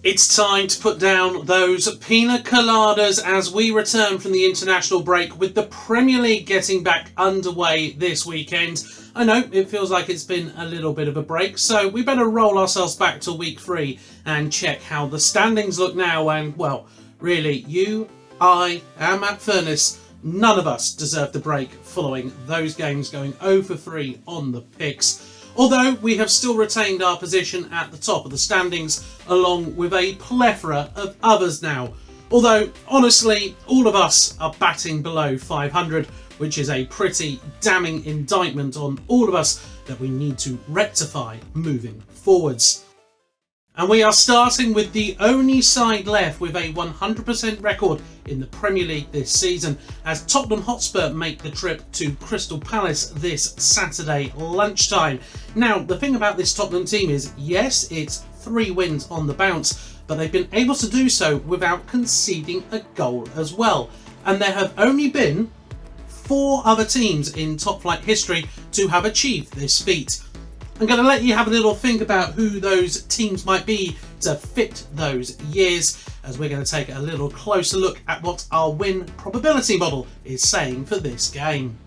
It's time to put down those pina coladas as we return from the international break, with the Premier League getting back underway this weekend. I know it feels like it's been a little bit of a break, so we better roll ourselves back to week 3 and check how the standings look now. And, well, really, you, I, and Matt Furness, none of us deserve the break following those games going 0 for 3 on the picks. Although we have still retained our position at the top of the standings, along with a plethora of others now. Although, honestly, all of us are batting below 500, which is a pretty damning indictment on all of us that we need to rectify moving forwards. And we are starting with the only side left with a 100% record in the Premier League this season, as Tottenham Hotspur make the trip to Crystal Palace this Saturday lunchtime. Now, the thing about this Tottenham team is, yes, it's 3 wins on the bounce, but they've been able to do so without conceding a goal as well. And there have only been 4 other teams in top flight history to have achieved this feat. I'm going to let you have a little think about who those teams might be to fit those years, as we're going to take a little closer look at what our win probability model is saying for this game.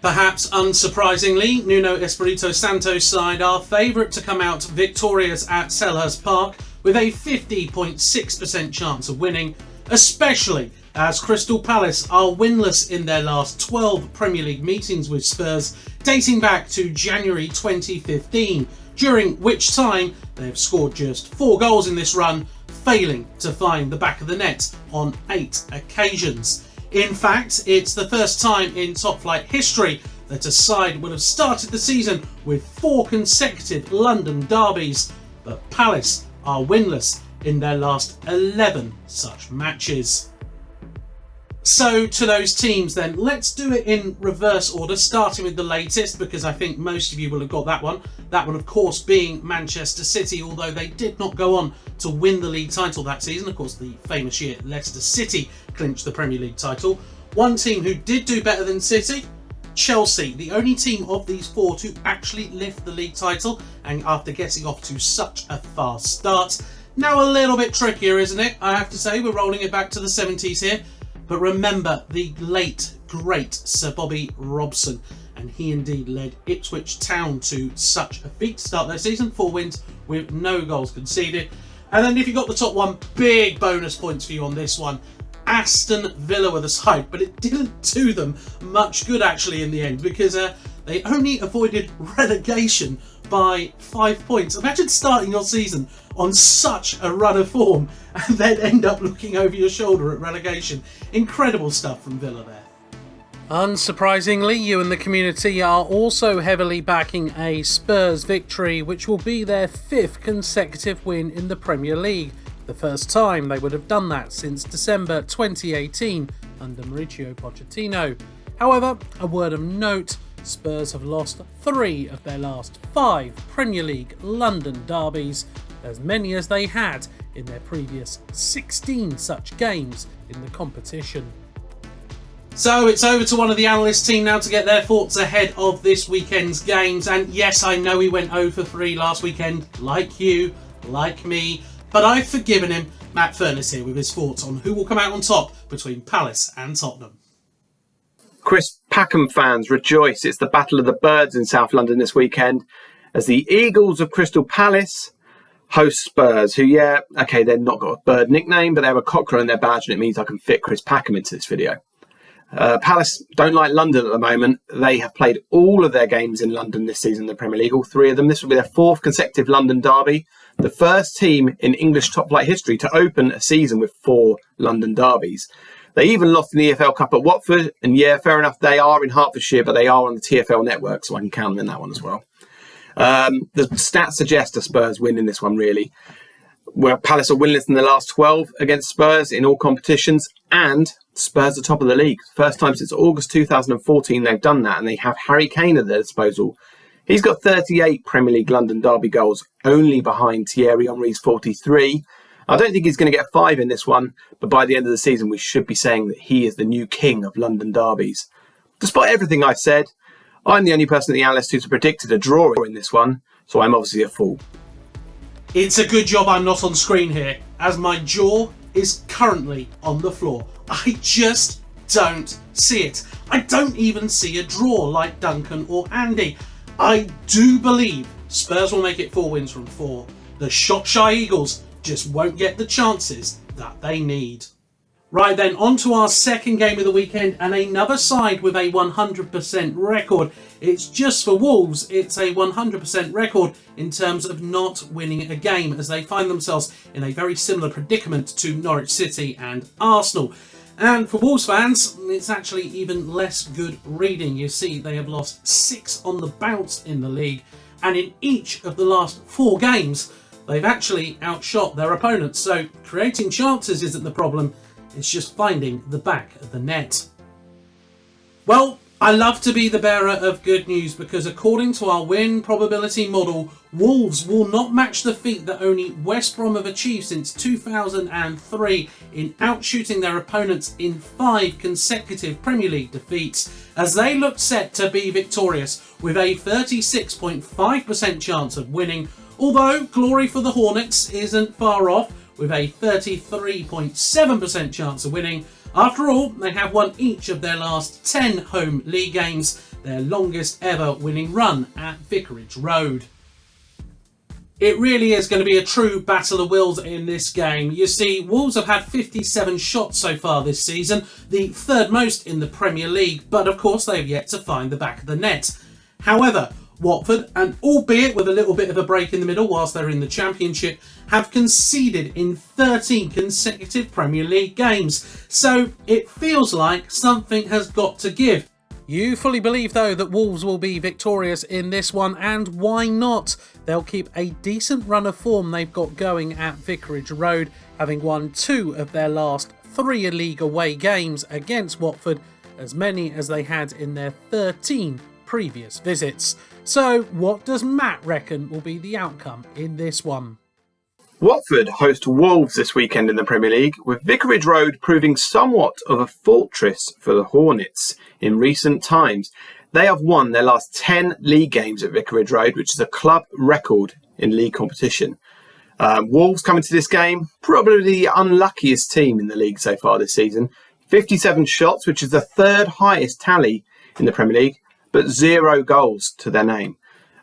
Perhaps unsurprisingly, Nuno Espirito Santo's side are favourite to come out victorious at Selhurst Park with a 50.6% chance of winning, especially as Crystal Palace are winless in their last 12 Premier League meetings with Spurs, dating back to January 2015, during which time they've scored just 4 goals in this run, failing to find the back of the net on 8 occasions. In fact, it's the first time in top flight history that a side would have started the season with 4 consecutive London derbies, but Palace are winless in their last 11 such matches. So to those teams then, let's do it in reverse order, starting with the latest, because I think most of you will have got that one. That one, of course, being Manchester City, although they did not go on to win the league title that season. Of course, the famous year Leicester City clinched the Premier League title. One team who did do better than City, Chelsea, the only team of these 4 to actually lift the league title, and after getting off to such a fast start. Now a little bit trickier, isn't it? I have to say, we're rolling it back to the 70s here. But remember the late, great Sir Bobby Robson, and he indeed led Ipswich Town to such a feat to start their season, 4 wins with no goals conceded. And then if you got the top one, big bonus points for you on this one. Aston Villa were the side, but it didn't do them much good actually in the end, because they only avoided relegation by 5 points. Imagine starting your season on such a run of form and then end up looking over your shoulder at relegation. Incredible stuff from Villa there. Unsurprisingly, you and the community are also heavily backing a Spurs victory, which will be their 5th consecutive win in the Premier League. The first time they would have done that since December 2018 under Mauricio Pochettino. However, a word of note, Spurs have lost 3 of their last 5 Premier League London derbies, as many as they had in their previous 16 such games in the competition. So it's over to one of the analyst team now to get their thoughts ahead of this weekend's games. And yes, I know he went 0 for 3 last weekend, like you, like me, but I've forgiven him. Matt Furness here with his thoughts on who will come out on top between Palace and Tottenham. Chris Packham fans, rejoice. It's the Battle of the Birds in South London this weekend as the Eagles of Crystal Palace host Spurs, who, they've not got a bird nickname, but they have a cockerel in their badge, and it means I can fit Chris Packham into this video. Palace don't like London at the moment. They have played all of their games in London this season in the Premier League, all 3 of them. This will be their 4th consecutive London derby, the first team in English top flight history to open a season with 4 London derbies. They even lost in the EPL Cup at Watford, and fair enough, they are in Hertfordshire, but they are on the TFL network, so I can count them in that one as well. The stats suggest a Spurs win in this one, really. Well, Palace are winless in the last 12 against Spurs in all competitions, and Spurs are top of the league. First time since August 2014 they've done that, and they have Harry Kane at their disposal. He's got 38 Premier League London derby goals, only behind Thierry Henry's 43. I don't think he's going to get 5 in this one, but by the end of the season we should be saying that he is the new king of London derbies. Despite everything I've said, I'm the only person in the analyst who's predicted a draw in this one, so I'm obviously a fool. It's a good job I'm not on screen here, as my jaw is currently on the floor. I just don't see it. I don't even see a draw like Duncan or Andy. I do believe Spurs will make it 4 wins from 4. The shot-shy Eagles just won't get the chances that they need. Right then, on to our second game of the weekend, and another side with a 100% record. It's just for Wolves, it's a 100% record in terms of not winning a game, as they find themselves in a very similar predicament to Norwich City and Arsenal. And for Wolves fans, it's actually even less good reading. You see, they have lost 6 on the bounce in the league, and in each of the last 4 games, they've actually outshot their opponents. So creating chances isn't the problem. It's just finding the back of the net. Well, I love to be the bearer of good news, because according to our win probability model, Wolves will not match the feat that only West Brom have achieved since 2003 in outshooting their opponents in 5 consecutive Premier League defeats, as they look set to be victorious with a 36.5% chance of winning, although glory for the Hornets isn't far off, with a 33.7% chance of winning. After all, they have won each of their last 10 home league games, their longest ever winning run at Vicarage Road. It really is going to be a true battle of wills in this game. You see, Wolves have had 57 shots so far this season, the 3rd most in the Premier League, but of course they've yet to find the back of the net. However, Watford, and albeit with a little bit of a break in the middle whilst they're in the Championship, have conceded in 13 consecutive Premier League games. So it feels like something has got to give. You fully believe, though, that Wolves will be victorious in this one, and why not? They'll keep a decent run of form they've got going at Vicarage Road, having won 2 of their last 3 league away games against Watford, as many as they had in their 13 previous visits. So what does Matt reckon will be the outcome in this one? Watford host Wolves this weekend in the Premier League, with Vicarage Road proving somewhat of a fortress for the Hornets in recent times. They have won their last 10 league games at Vicarage Road, which is a club record in league competition. Wolves coming to this game, probably the unluckiest team in the league so far this season. 57 shots, which is the 3rd highest tally in the Premier League, but 0 goals to their name.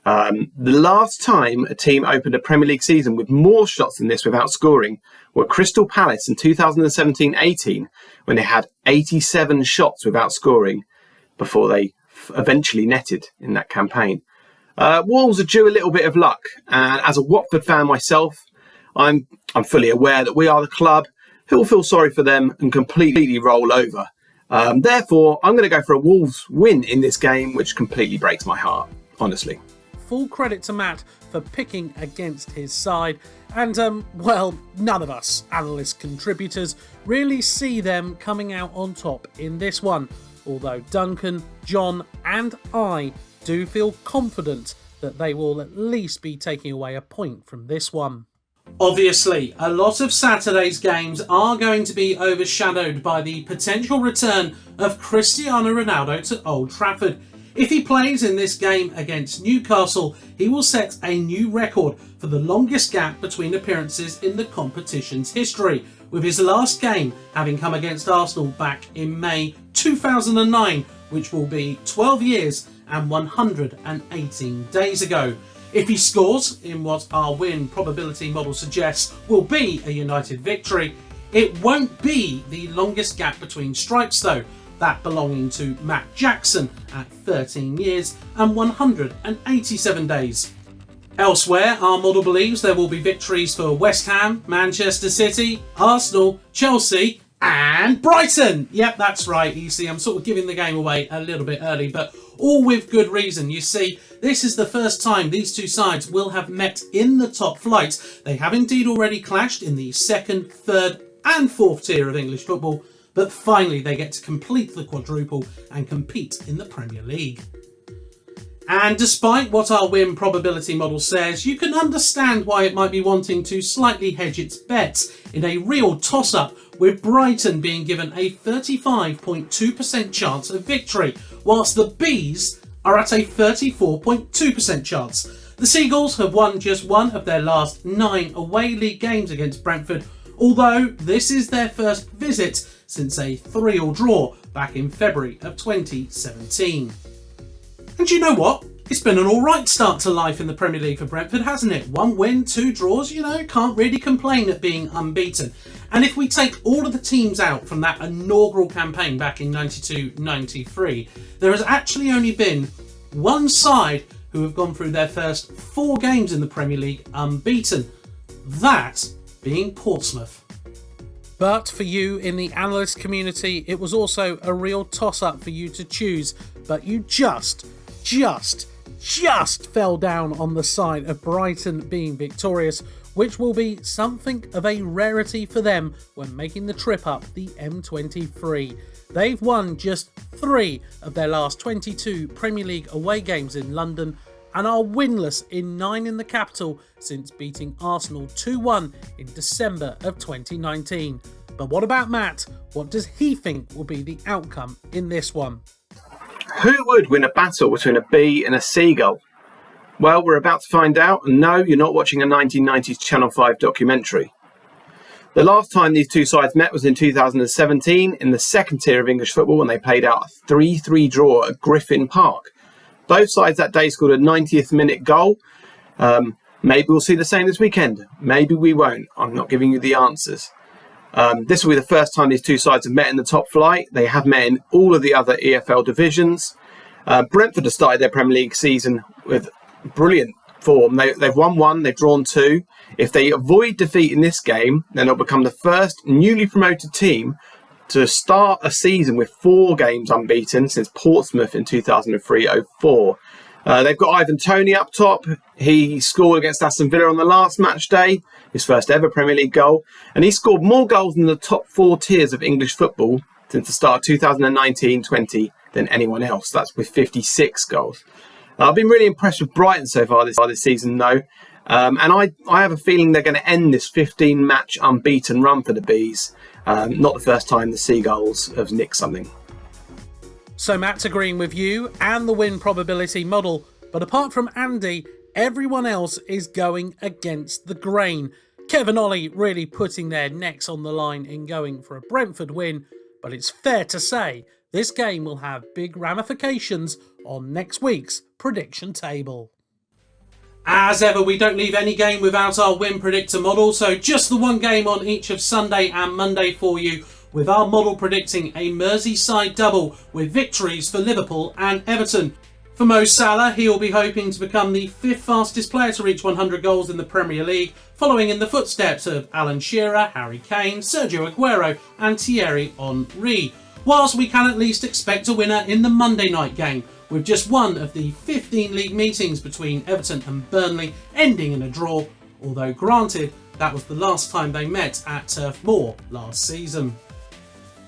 The last time a team opened a Premier League season with more shots than this without scoring were Crystal Palace in 2017-18, when they had 87 shots without scoring before they eventually netted in that campaign. Wolves are due a little bit of luck, and as a Watford fan myself, I'm fully aware that we are the club who will feel sorry for them and completely roll over. Therefore, I'm going to go for a Wolves win in this game, which completely breaks my heart, honestly. Full credit to Matt for picking against his side, and well, none of us analyst contributors really see them coming out on top in this one, although Duncan, John and I do feel confident that they will at least be taking away a point from this one. Obviously, a lot of Saturday's games are going to be overshadowed by the potential return of Cristiano Ronaldo to Old Trafford. If he plays in this game against Newcastle, he will set a new record for the longest gap between appearances in the competition's history, with his last game having come against Arsenal back in May 2009, which will be 12 years and 118 days ago. If he scores in what our win probability model suggests will be a United victory, it won't be the longest gap between strikes though, that belonging to Matt Jackson at 13 years and 187 days. Elsewhere, our model believes there will be victories for West Ham, Manchester City, Arsenal, Chelsea and Brighton. Yep, that's right. You see, I'm sort of giving the game away a little bit early, but all with good reason. You see, this is the first time these two sides will have met in the top flight. They have indeed already clashed in the 2nd, 3rd and 4th tier of English football, but finally they get to complete the quadruple and compete in the Premier League. And despite what our win probability model says, you can understand why it might be wanting to slightly hedge its bets in a real toss-up, with Brighton being given a 35.2% chance of victory, whilst the Bees are at a 34.2% chance. The Seagulls have won just one of their last 9 away league games against Brentford, although this is their first visit since a 3-3 draw back in February of 2017. And you know what? It's been an alright start to life in the Premier League for Brentford, hasn't it? 1 win, 2 draws, can't really complain at being unbeaten. And if we take all of the teams out from that inaugural campaign back in 92-93, there has actually only been one side who have gone through their first 4 games in the Premier League unbeaten. That being Portsmouth. But for you in the analyst community, it was also a real toss-up for you to choose, but you just fell down on the side of Brighton being victorious, which will be something of a rarity for them when making the trip up the M23. They've won just 3 of their last 22 Premier League away games in London and are winless in 9 in the capital since beating Arsenal 2-1 in December of 2019. But what about Matt? What does he think will be the outcome in this one? Who would win a battle between a bee and a seagull? Well, we're about to find out, and no, you're not watching a 1990s Channel 5 documentary. The last time these two sides met was in 2017 in the second tier of English football when they played out a 3-3 draw at Griffin Park. Both sides that day scored a 90th minute goal. Maybe we'll see the same this weekend. Maybe we won't. I'm not giving you the answers. This will be the first time these two sides have met in the top flight. They have met in all of the other EFL divisions. Brentford have started their Premier League season with brilliant form. They've won 1, they've drawn 2. If they avoid defeat in this game, then they'll become the first newly promoted team to start a season with 4 games unbeaten since Portsmouth in 2003-04. They've got Ivan Toney up top. He scored against Aston Villa on the last match day, his first ever Premier League goal. And he scored more goals in the top 4 tiers of English football since the start of 2019-20 than anyone else. That's with 56 goals. I've been really impressed with Brighton so far this season, though. And I have a feeling they're going to end this 15-match unbeaten run for the Bees. Not the first time the Seagulls have nicked something. So Matt's agreeing with you and the win probability model, but apart from Andy, everyone else is going against the grain. Kev and Ollie really putting their necks on the line in going for a Brentford win, but it's fair to say this game will have big ramifications on next week's prediction table. As ever, we don't leave any game without our win predictor model, so just the one game on each of Sunday and Monday for you, with our model predicting a Merseyside double with victories for Liverpool and Everton. For Mo Salah, he'll be hoping to become the 5th fastest player to reach 100 goals in the Premier League, following in the footsteps of Alan Shearer, Harry Kane, Sergio Aguero and Thierry Henry. Whilst we can at least expect a winner in the Monday night game, with just one of the 15 league meetings between Everton and Burnley ending in a draw, although granted that was the last time they met at Turf Moor last season.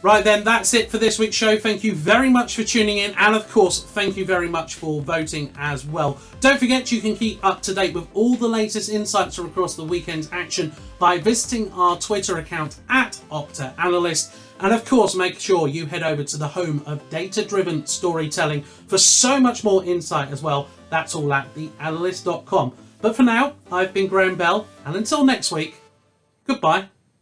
Right then, that's it for this week's show. Thank you very much for tuning in, and of course, thank you very much for voting as well. Don't forget you can keep up to date with all the latest insights from across the weekend's action by visiting our Twitter account at OptaAnalyst. And of course, make sure you head over to the home of data-driven storytelling for so much more insight as well. That's all at theanalyst.com. But for now, I've been Graham Bell, and until next week, goodbye.